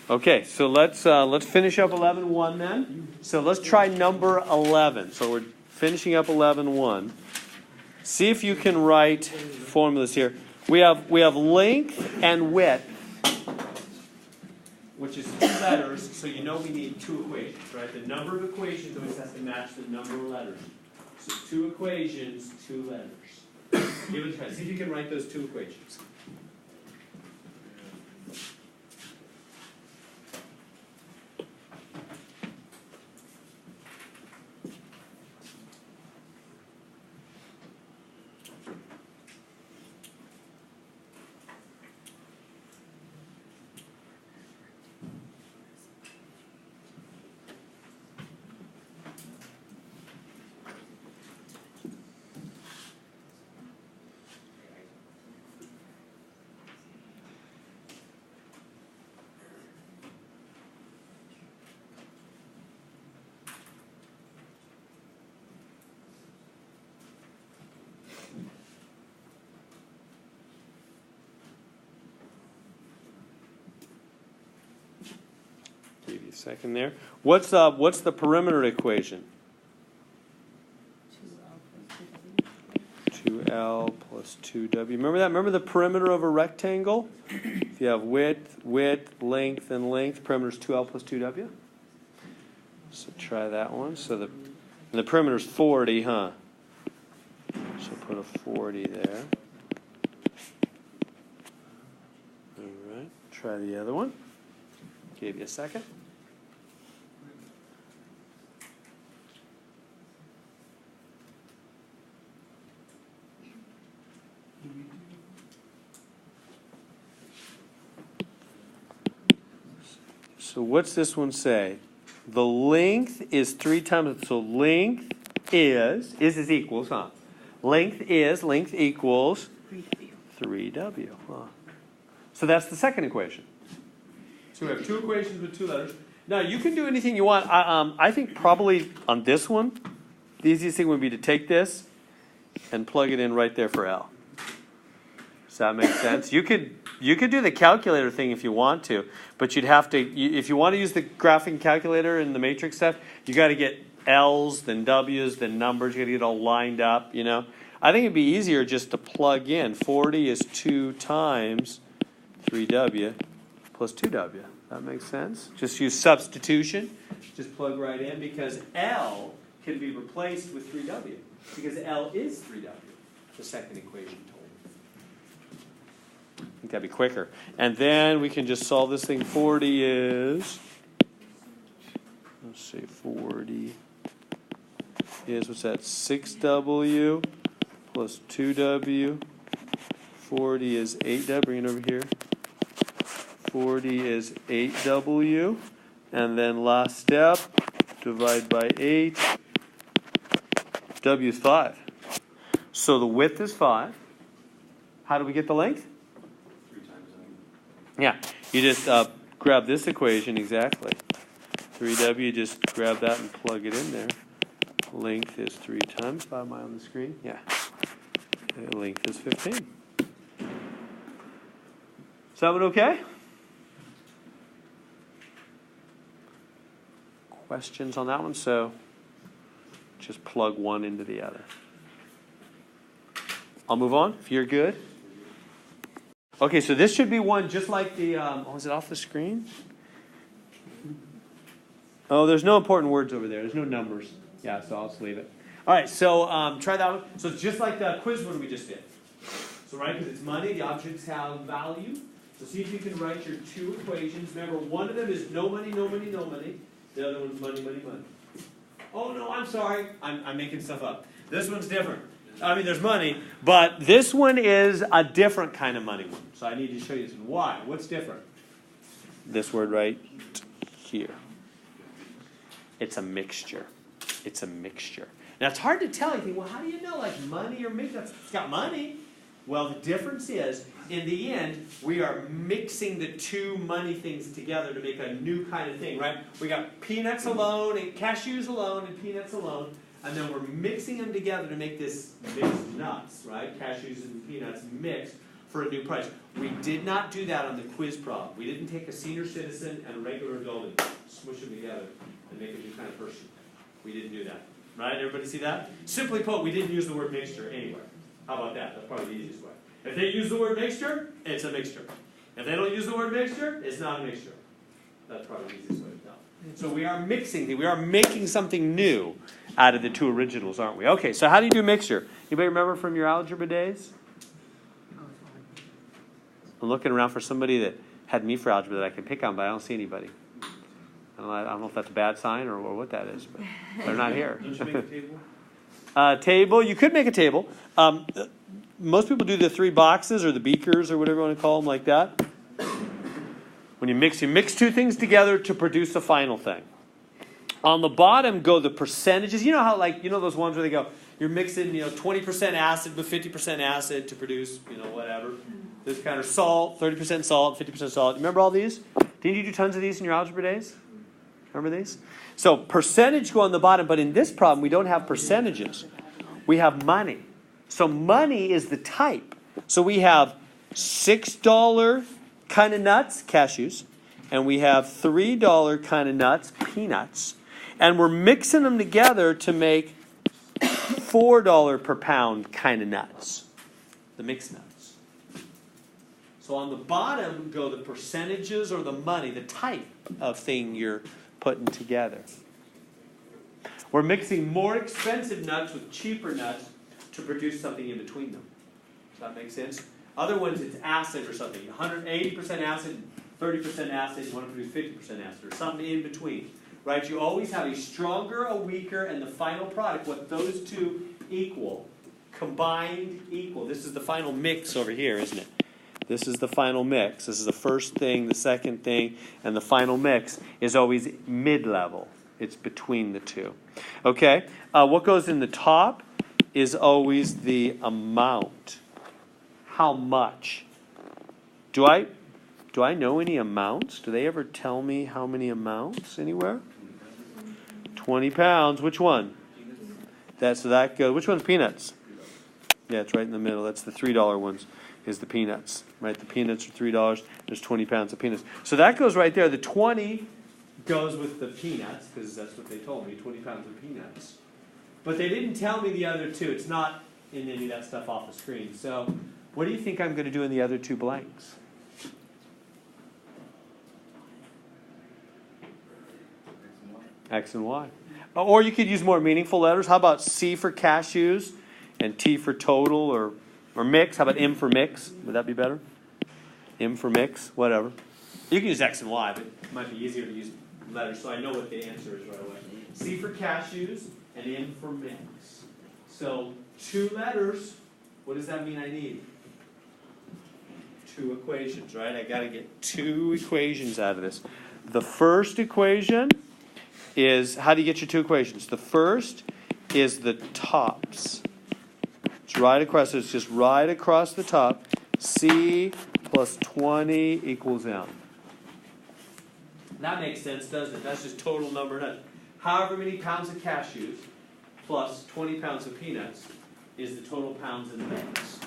Okay, so let's finish up 11.1 then. So let's try number 11. So we're finishing up 11.1. See if you can write formulas here. We have length and width, which is 2 letters, so you know we need 2 equations, right? The number of equations always has to match the number of letters. So 2 equations, 2 letters. Give it a try. See if you can write those 2 equations. Give you a second there. What's the perimeter equation? 2L plus 2W. Remember that? Remember the perimeter of a rectangle? If you have width, length, and length, perimeter is 2L plus 2W. So try that one. So the perimeter is 40, huh? So put a 40 there. All right. Try the other one. Give you a second. So what's this one say? The length is 3 times, so length is equals, huh? Length equals 3W. Huh. So that's the second equation. So we have 2 equations with 2 letters. Now you can do anything you want. I think probably on this one, the easiest thing would be to take this and plug it in right there for L. Does that make sense? You could do the calculator thing if you want to, but you'd have to, if you want to use the graphing calculator and the matrix stuff, you got to get L's, then W's, then numbers. You got to get it all lined up, you know. I think it'd be easier just to plug in. 40 is 2 times 3W plus 2W. That makes sense? Just use substitution. Just plug right in because L can be replaced with 3W because L is 3W, the second equation told. I think that'd be quicker. And then we can just solve this thing. 40 is, let's see, 40 is, what's that, 6W plus 2W. 40 is 8W. Bring it over here. 40 is 8W. And then last step, divide by 8. W is 5. So the width is 5. How do we get the length? 3 times M. Yeah, you just grab this equation exactly. 3W, just grab that and plug it in there. Length is 3 times 5. Am I on the screen? Yeah. Okay, length is 15. Is that one okay? Questions on that one? So just plug one into the other. I'll move on if you're good. Okay, so this should be one just like the, oh, is it off the screen? Oh, there's no important words over there. There's no numbers. Yeah, so I'll just leave it. All right, so try that one. So it's just like the quiz one we just did. So right, because it's money, the objects have value. So see if you can write your 2 equations. Remember, one of them is no money, no money, no money. The other one's money, money, money. Oh, no, I'm sorry. I'm making stuff up. This one's different. I mean, there's money, but this one is a different kind of money one. So I need to show you this one. Why? What's different? This word right here. It's a mixture. It's a mixture. Now, it's hard to tell. You think, well, how do you know, like, money or mixture? It's got money. Well, the difference is, in the end, we are mixing the 2 money things together to make a new kind of thing, right? We got peanuts alone, and cashews alone, and peanuts alone, and then we're mixing them together to make this mixed nuts, right? Cashews and peanuts mixed. for a new price. We did not do that on the quiz problem. We didn't take a senior citizen and a regular adult and smush them together and make a new kind of person. We didn't do that. Right? Everybody see that? Simply put, we didn't use the word mixture anywhere. How about that? That's probably the easiest way. If they use the word mixture, it's a mixture. If they don't use the word mixture, it's not a mixture. That's probably the easiest way to tell. So we are mixing, we are making something new out of the two originals, aren't we? Okay, so how do you do mixture? Anybody remember from your algebra days? I'm looking around for somebody that had me for algebra that I can pick on, but I don't see anybody. I don't know if that's a bad sign or what that is, but they're not here. Don't you make a table? Table, you could make a table. Most people do the 3 boxes or the beakers or whatever you want to call them like that. When you mix two things together to produce a final thing. On the bottom go the percentages. You know how, like, you know those ones where they go, you're mixing, 20% acid with 50% acid to produce, whatever. This kind of salt, 30% salt, 50% salt. Remember all these? Didn't you do tons of these in your algebra days? Remember these? So percentage go on the bottom, but in this problem we don't have percentages. We have money. So money is the type. So we have $6 kind of nuts, cashews, and we have $3 kind of nuts, peanuts, and we're mixing them together to make $4 per pound kind of nuts, the mixed nuts. So on the bottom go the percentages or the money, the type of thing you're putting together. We're mixing more expensive nuts with cheaper nuts to produce something in between them. Does that make sense? Other ones, it's acid or something. 180% acid, 30% acid, you want to produce 50% acid, or something in between. Right? You always have a stronger, a weaker, and the final product, what those two equal, combined equal. This is the final mix over here, isn't it? This is the final mix. This is the first thing, the second thing, and the final mix is always mid-level. It's between the two. Okay? What goes in the top is always the amount. How much? Do I know any amounts? Do they ever tell me how many amounts anywhere? 20 pounds. Which one? That goes. Which one's peanuts? Yeah, it's right in the middle. That's the $3 ones. Is the peanuts, right? The peanuts are $3. There's 20 pounds of peanuts. So that goes right there. The 20 goes with the peanuts because that's what they told me. 20 pounds of peanuts. But they didn't tell me the other two. It's not in any of that stuff off the screen. So what do you think I'm going to do in the other two blanks? X and Y. Or you could use more meaningful letters. How about C for cashews and T for total or mix? How about M for mix? Would that be better? M for mix, whatever. You can use X and Y, but it might be easier to use letters so I know what the answer is right away. C for cashews and M for mix. So 2 letters, what does that mean I need? 2 equations, right? I got to get 2 equations out of this. The first equation is, how do you get your 2 equations? The first is the tops. It's right across, it's just right across the top. C plus 20 equals M. That makes sense, doesn't it? That's just total number nuts. However many pounds of cashews plus 20 pounds of peanuts is the total pounds in the mix.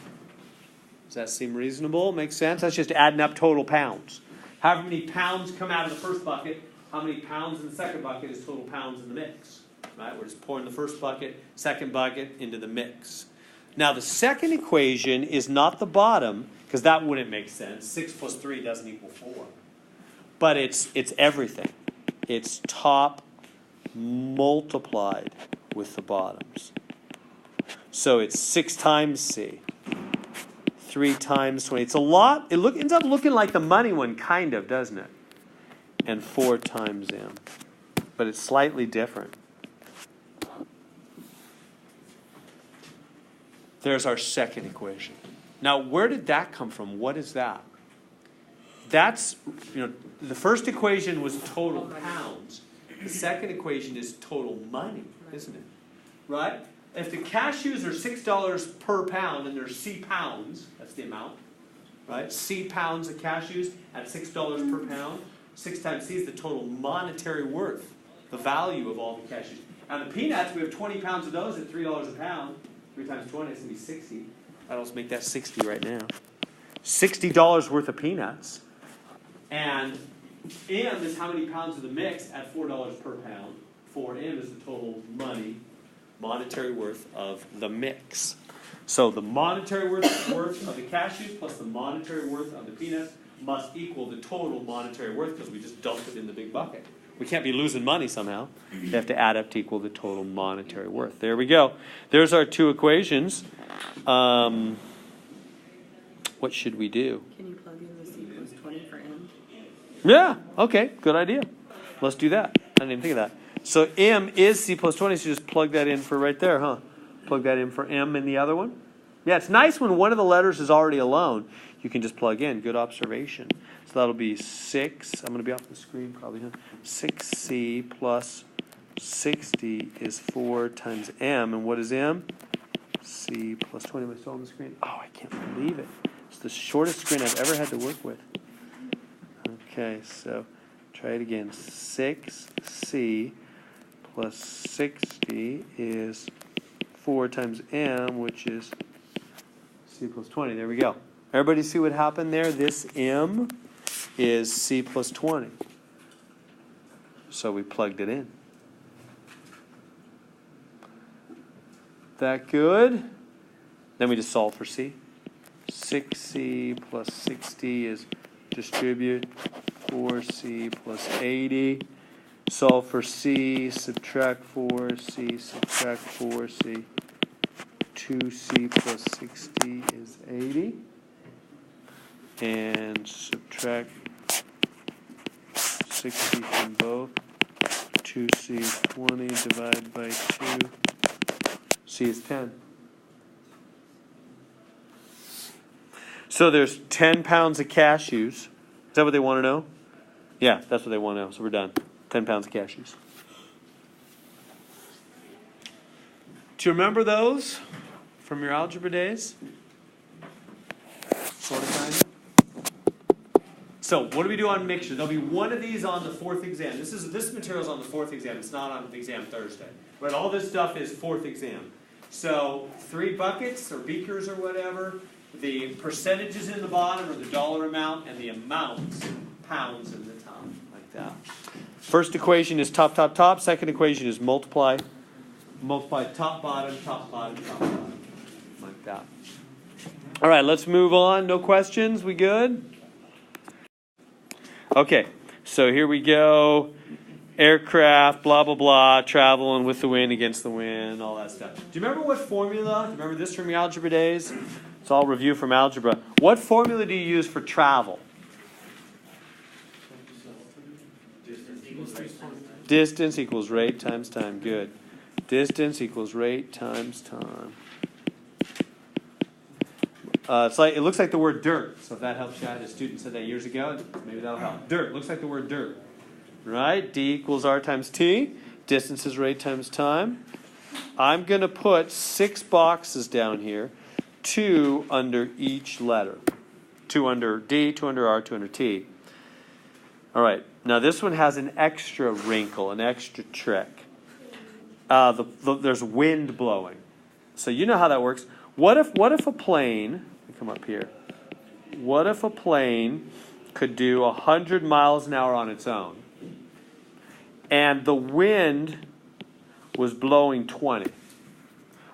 Does that seem reasonable? Makes sense? That's just adding up total pounds. However many pounds come out of the first bucket, how many pounds in the second bucket is total pounds in the mix. Right? We're just pouring the first bucket, second bucket into the mix. Now the second equation is not the bottom, because that wouldn't make sense. 6 plus 3 doesn't equal 4. But it's everything. It's top multiplied with the bottoms. So it's 6 times C. 3 times 20. It's a lot. It ends up looking like the money one, kind of, doesn't it? And 4 times M. But it's slightly different. There's our second equation. Now, where did that come from? What is that? That's, the first equation was total pounds. The second equation is total money, isn't it? Right? If the cashews are $6 per pound and there's C pounds, that's the amount, right? C pounds of cashews at $6 per pound. 6 times C is the total monetary worth, the value of all the cashews. And the peanuts, we have 20 pounds of those at $3 a pound. 3 times 20 is going to be 60. I'd also make that 60 right now. $60 worth of peanuts. And M is how many pounds of the mix at $4 per pound. 4M is the total monetary worth of the mix. So the monetary worth of the cashews plus the monetary worth of the peanuts must equal the total monetary worth because we just dumped it in the big bucket. We can't be losing money somehow. They have to add up to equal the total monetary worth. There we go. There's our two equations. What should we do? Can you plug in the C plus 20 for M? Yeah, okay, good idea. Let's do that. I didn't even think of that. So M is C plus 20, so just plug that in for right there, huh? Plug that in for M in the other one. Yeah, it's nice when one of the letters is already alone. You can just plug in. Good observation. So that'll be 6. I'm going to be off the screen probably, huh? 6C plus 60 is 4 times M. And what is M? C plus 20. Am I still on the screen? Oh, I can't believe it. It's the shortest screen I've ever had to work with. Okay, so try it again. 6C plus 60 is 4 times M, which is C plus 20. There we go. Everybody see what happened there? This M is C plus 20. So we plugged it in. That good? Then we just solve for C. 6C plus 60 is distribute 4C plus 80. Solve for C, subtract 4C, subtract 4C. 2C plus 60 is 80. And subtract 60 from both. 2C is 20 divided by 2. C is 10. So there's 10 pounds of cashews. Is that what they want to know? Yeah, that's what they want to know. So we're done. 10 pounds of cashews. Do you remember those from your algebra days? Sort of, kind of. So what do we do on mixture? There'll be one of these on the fourth exam. This material's on the fourth exam. It's not on the exam Thursday. But all this stuff is fourth exam. So 3 buckets or beakers or whatever. The percentages in the bottom or the dollar amount, and the amounts, pounds in the top, like that. First equation is top, top, top. Second equation is multiply top, bottom, top, bottom, top, bottom, like that. All right, let's move on. No questions? We good? Okay, so here we go. Aircraft, blah, blah, blah, traveling with the wind, against the wind, all that stuff. Do you remember what formula? Do you remember this from your algebra days? It's all review from algebra. What formula do you use for travel? Distance equals rate times time. Good. Distance equals rate times time. It looks like the word dirt. So if that helps you out, a student said that years ago. Maybe that'll help. Dirt looks like the word dirt. Right? D equals R times T. Distance is rate times time. I'm going to put 6 boxes down here. 2 under each letter. 2 under D, 2 under R, 2 under T. All right. Now this one has an extra wrinkle, an extra trick. There's wind blowing. So you know how that works. What if a plane, let me come up here. What if a plane could do 100 miles an hour on its own? And the wind was blowing 20.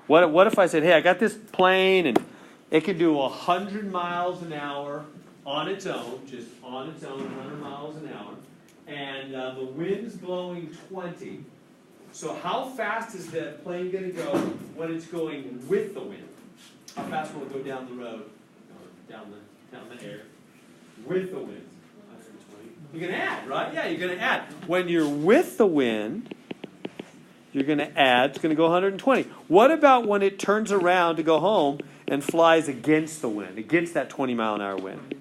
What if I said, hey, I got this plane and it can do 100 miles an hour on its own, just on its own, 100 miles an hour, and the wind's blowing 20. So how fast is that plane going to go when it's going with the wind? How fast will it go down the road, or down the air, with the wind? 120. You're going to add, right? Yeah, you're going to add. When you're with the wind, you're going to add, it's going to go 120. What about when it turns around to go home and flies against the wind, against that 20-mile-an-hour wind?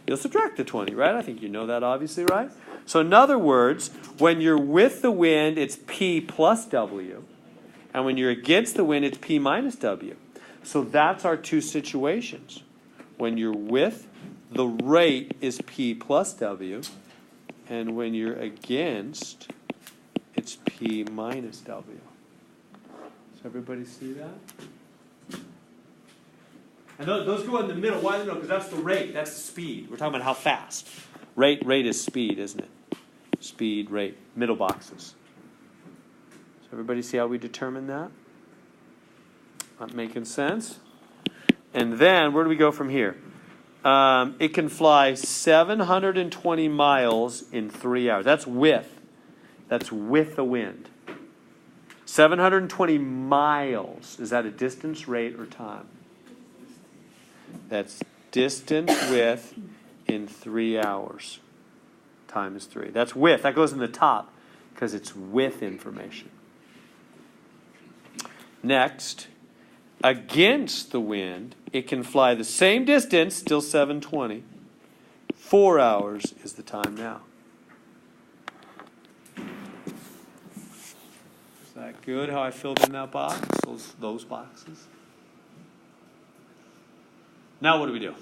You'll subtract the 20, right? I think you know that obviously, right? So in other words, when you're with the wind, it's P plus W. And when you're against the wind, it's P minus W. So that's our two situations. When you're with, the rate is P plus W. And when you're against, it's P minus W. Does everybody see that? And those go in the middle. Why in the middle? Because that's the rate. That's the speed. We're talking about how fast. Rate is speed, isn't it? Speed, rate. Middle boxes. So everybody see how we determine that? Not making sense? And then, where do we go from here? It can fly 720 miles in 3 hours. That's with. That's with the wind. 720 miles. Is that a distance, rate, or time? That's distance width in 3 hours. Time is 3. That's width. That goes in the top because it's with information. Next, against the wind, it can fly the same distance, still 720. 4 hours is the time now. Is that good how I filled in that box? Those boxes? Now what do we do?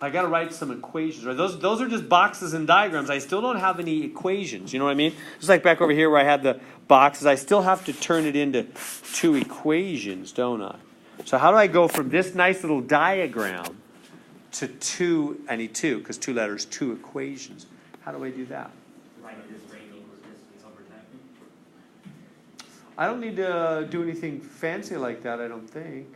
I got to write some equations, right? Those are just boxes and diagrams. I still don't have any equations. You know what I mean? Just like back over here where I had the boxes, I still have to turn it into 2 equations, don't I? So how do I go from this nice little diagram to 2? I need 2 because 2 letters, 2 equations. How do I do that? Write this rate equals distance over time. I don't need to do anything fancy like that, I don't think.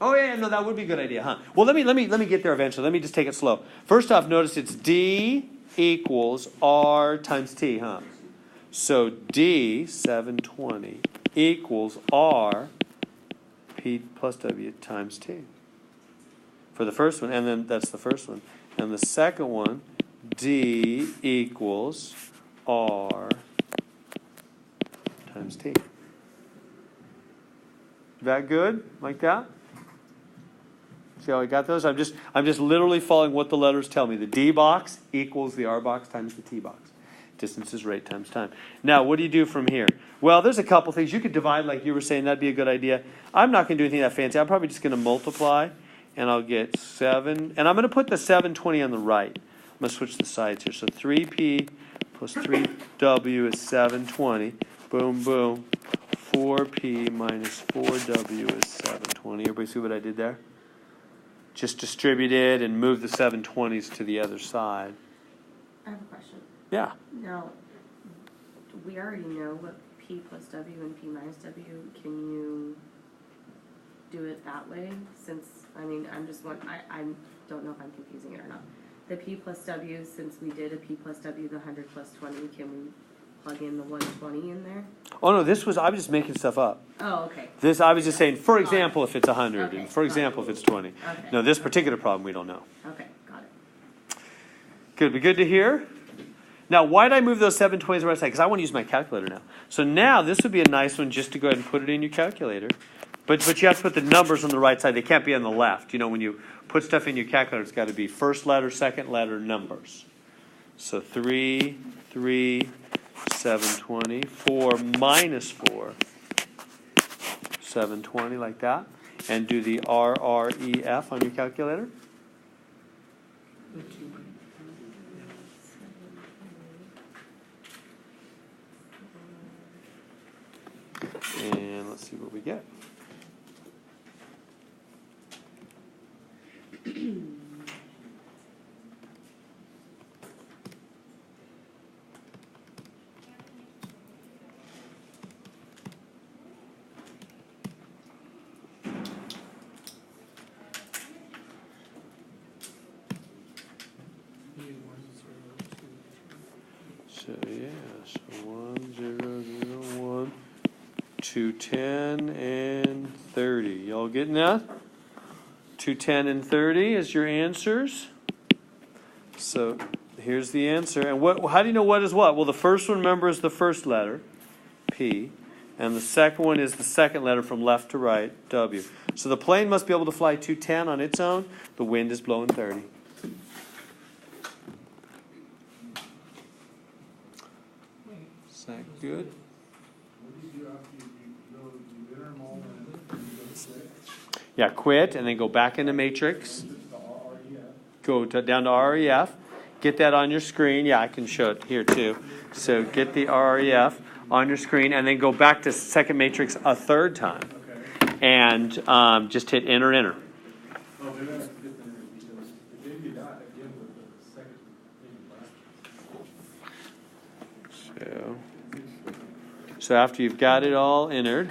Oh yeah, no, that would be a good idea, huh? Well, let me get there eventually. Let me just take it slow. First off, notice it's D equals R times T, huh? So D 720 equals R P plus W times T. For the first one, and then that's the first one. And the second one, D equals R times T. That good? Like that? See how I got those? I'm just literally following what the letters tell me. The D box equals the R box times the T box. Distance is rate times time. Now, what do you do from here? Well, there's a couple things. You could divide like you were saying. That'd be a good idea. I'm not going to do anything that fancy. I'm probably just going to multiply, and I'll get 7. And I'm going to put the 720 on the right. I'm going to switch the sides here. So 3P plus 3W is 720. Boom, boom. 4P minus 4W is 720. Everybody see what I did there? Just distribute it and move the 720s to the other side. I have a question. Yeah. Now, we already know what P plus W and P minus W. Can you do it that way? Since, I mean, I don't know if I'm confusing it or not. The P plus W, since we did a P plus W, the 100 plus 20, can we plug in the 120 in there? Oh, no, I was just making stuff up. Oh, okay. I was just saying, for example, if it's 100, Okay, and for example, if it's 20. Okay. No, this particular problem, we don't know. Okay, got it. Good, be good to hear? Now, why did I move those 720s to the right side? Because I want to use my calculator now. So now, this would be a nice one just to go ahead and put it in your calculator. But you have to put the numbers on the right side. They can't be on the left. You know, when you put stuff in your calculator, it's got to be first letter, second letter, numbers. So 3, 720, 4 minus 4, 720, like that. And do the RREF on your calculator. And let's see what we get. So yeah, so 1, 0, 0, 1, 210 and 30. Y'all getting that? 210 and 30 is your answers. So here's the answer. And how do you know what is what? Well, the first one, remember, is the first letter, P. And the second one is the second letter from left to right, W. So the plane must be able to fly 210 on its own. The wind is blowing 30. Is that good? Yeah, quit and then go back into matrix. Go down to REF. get that on your screen. Yeah, I can show it here too. So get the RREF on your screen and then go back to second matrix a third time. Okay. And just hit enter, enter. Oh, maybe I have to get the because it gave me that again with the second maybe last. So after you've got it all entered,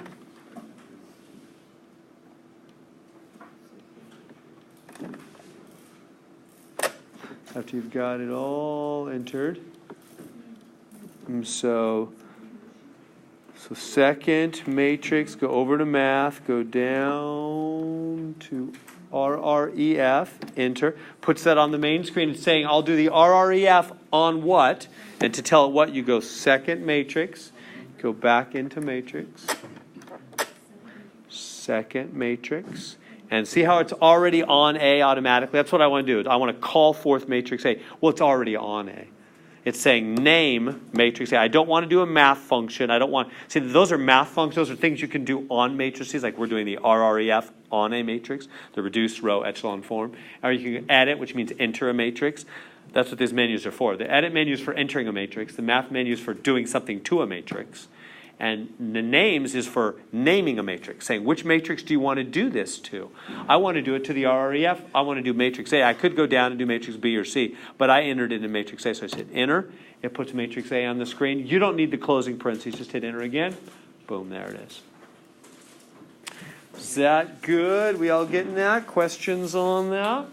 so second matrix, go over to math, go down to RREF, enter, puts that on the main screen. It's saying, I'll do the RREF on what? And to tell it what, you go second matrix, go back into matrix, second matrix, and see how it's already on A automatically? That's what I want to do. I want to call forth matrix A. Well, it's already on A. It's saying name matrix A. I don't want to do a math function. I don't want, see, those are math functions. Those are things you can do on matrices, like we're doing the RREF on a matrix, the reduced row echelon form. Or you can edit, which means enter a matrix. That's what these menus are for. The edit menu is for entering a matrix. The math menu is for doing something to a matrix. And the names is for naming a matrix, saying which matrix do you want to do this to? I want to do it to the RREF. I want to do matrix A. I could go down and do matrix B or C, but I entered it in matrix A. So I said enter. It puts matrix A on the screen. You don't need the closing parentheses. Just hit enter again. Boom, there it is. Is that good? We all getting that? Questions on that?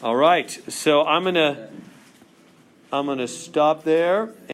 All right. So I'm gonna stop there.